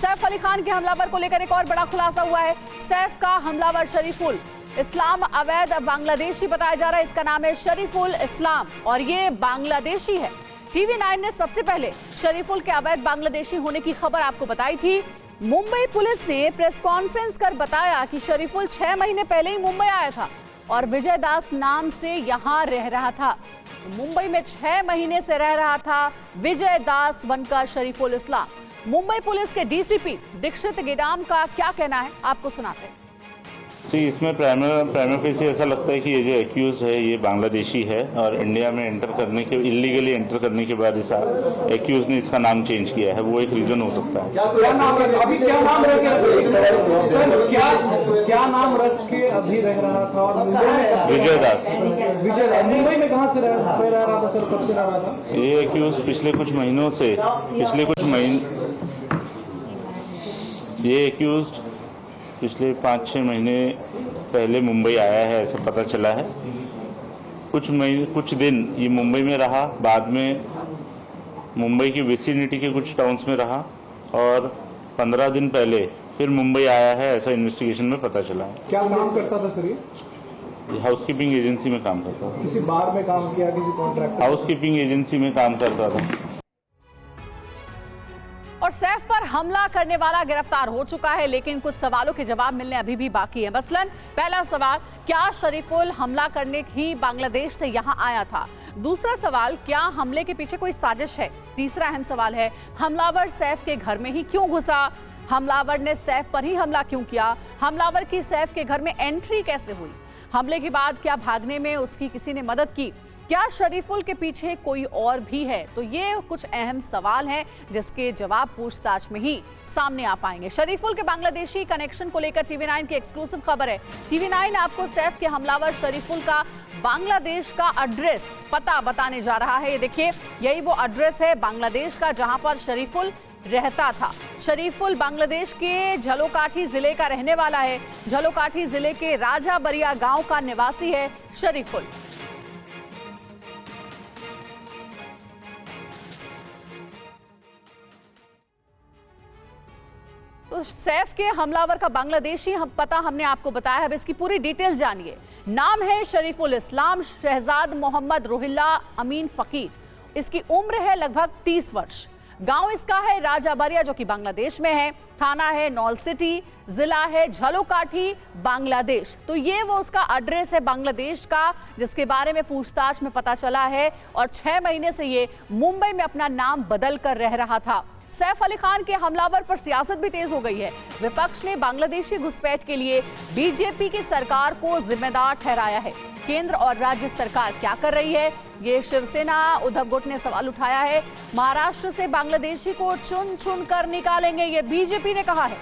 सैफ अली खान के हमलावर को लेकर एक और बड़ा खुलासा हुआ है। सैफ का हमलावर शरीफुल इस्लाम अवैध बांग्लादेशी बताया जा रहा है। इसका नाम है शरीफुल इस्लाम और ये बांग्लादेशी है। टीवी 9 ने सबसे पहले शरीफुल के अवैध बांग्लादेशी होने की खबर आपको बताई थी। मुंबई पुलिस ने प्रेस कॉन्फ्रेंस कर बताया कि शरीफुल 6 महीने पहले ही मुंबई आया था और विजय दास नाम से यहां रह रहा था। मुंबई में 6 महीने से रह रहा था विजय दास बनकर शरीफुल इस्लाम। मुंबई पुलिस के डीसीपी दीक्षित गिडाम का क्या कहना है, आपको सुनाते हैं। इसमें प्राइमरी फेसी ऐसा लगता है कि ये जो एक्यूज है ये बांग्लादेशी है और इंडिया में एंटर करने के इलीगली एंटर करने के बाद इस एक्यूज ने इसका नाम चेंज किया है, वो एक रीजन हो सकता है। क्या नाम रख के अभी रह रहा था और मुंबई में विजय दास। मुंबई में कहाँ से रह रहा था सर, कब से रह रहा था? ये एक्यूज पिछले कुछ महीनों से ये एक्यूज पिछले 5-6 महीने पहले मुंबई आया है, ऐसा पता चला है। कुछ दिन ये मुंबई में रहा, बाद में मुंबई की विसिनिटी के कुछ टाउन्स में रहा और 15 दिन पहले फिर मुंबई आया है, ऐसा इन्वेस्टिगेशन में पता चला है। क्या काम करता था सर ये? हाउसकीपिंग एजेंसी में काम करता था। किसी बार में काम किया, किसी कॉन्ट्रैक्ट? हाउसकीपिंग एजेंसी में काम करता था। और सैफ पर हमला करने वाला गिरफ्तार हो चुका है, लेकिन कुछ सवालों के जवाब मिलने अभी भी बाकी है। मसलन पहला सवाल, क्या शरीफुल हमला करने ही बांग्लादेश से यहां आया था? दूसरा सवाल, क्या हमले के पीछे कोई साजिश है? तीसरा अहम सवाल है, हमलावर सैफ के घर में ही क्यों घुसा? हमलावर ने सैफ पर ही हमला क्यों किया? हमलावर की सैफ के घर में एंट्री कैसे हुई? हमले के बाद क्या भागने में उसकी किसी ने मदद की? क्या शरीफुल के पीछे कोई और भी है? तो ये कुछ अहम सवाल हैं जिसके जवाब पूछताछ में ही सामने आ पाएंगे। शरीफुल के बांग्लादेशी कनेक्शन को लेकर टीवी 9 की एक्सक्लूसिव खबर है। टीवी 9 आपको सैफ के हमलावर शरीफुल का बांग्लादेश का एड्रेस पता बताने जा रहा है। ये देखिए, यही वो एड्रेस है बांग्लादेश का जहां पर शरीफुल रहता था। शरीफुल बांग्लादेश के झलोकाठी जिले का रहने वाला है। झलोकाठी जिले के राजा बरिया गांव का निवासी है शरीफुल। तो सैफ के हमलावर का बांग्लादेशी पता हमने आपको बताया है। अब इसकी पूरी डिटेल्स जानिए। नाम है शरीफुल इस्लाम शहजाद मोहम्मद रोहिल्ला अमीन फकीर। इसकी उम्र है लगभग 30 वर्ष। गांव इसका है राजा बरिया जो कि बांग्लादेश में है। थाना है नॉल सिटी, जिला है झलोकाठी, बांग्लादेश। तो ये वो उसका एड्रेस है बांग्लादेश का जिसके बारे में पूछताछ में पता चला है। और 6 महीने से ये मुंबई में अपना नाम बदल कर रह रहा था। सैफ अली खान के हमलावर पर सियासत भी तेज हो गई है। विपक्ष ने बांग्लादेशी घुसपैठ के लिए बीजेपी की सरकार को जिम्मेदार ठहराया है। केंद्र और राज्य सरकार क्या कर रही है, ये शिवसेना उद्धव गुट ने सवाल उठाया है। महाराष्ट्र से बांग्लादेशी को चुन चुन कर निकालेंगे, ये बीजेपी ने कहा है।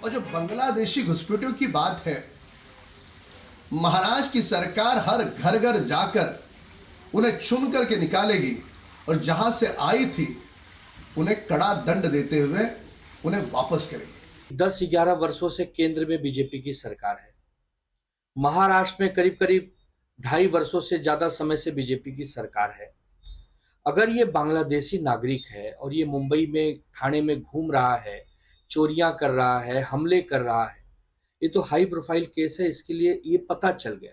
और जो बांग्लादेशी घुसपैठियों की बात है, महाराष्ट्र की सरकार हर घर घर जाकर उन्हें चुन करके निकालेगी और जहां से आई थी उन्हें कड़ा दंड देते हुए उन्हें वापस करेगी। 10-11 वर्षों से केंद्र में बीजेपी की सरकार है। महाराष्ट्र में करीब 2.5 वर्षों से ज्यादा समय से बीजेपी की सरकार है। अगर ये बांग्लादेशी नागरिक है और ये मुंबई में थाने में घूम रहा है, चोरियां कर रहा है, हमले कर रहा है, ये तो हाई प्रोफाइल केस है। इसके लिए ये पता चल गया।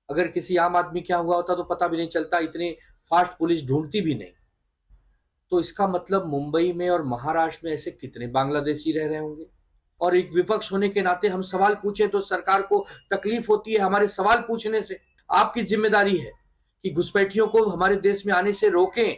अगर किसी आम आदमी क्या हुआ होता तो पता भी नहीं चलता, इतनी फास्ट पुलिस ढूंढती भी नहीं। तो इसका मतलब मुंबई में और महाराष्ट्र में ऐसे कितने बांग्लादेशी रह रहे होंगे। और एक विपक्ष होने के नाते हम सवाल पूछे तो सरकार को तकलीफ होती है हमारे सवाल पूछने से। आपकी जिम्मेदारी है कि घुसपैठियों को हमारे देश में आने से रोकें।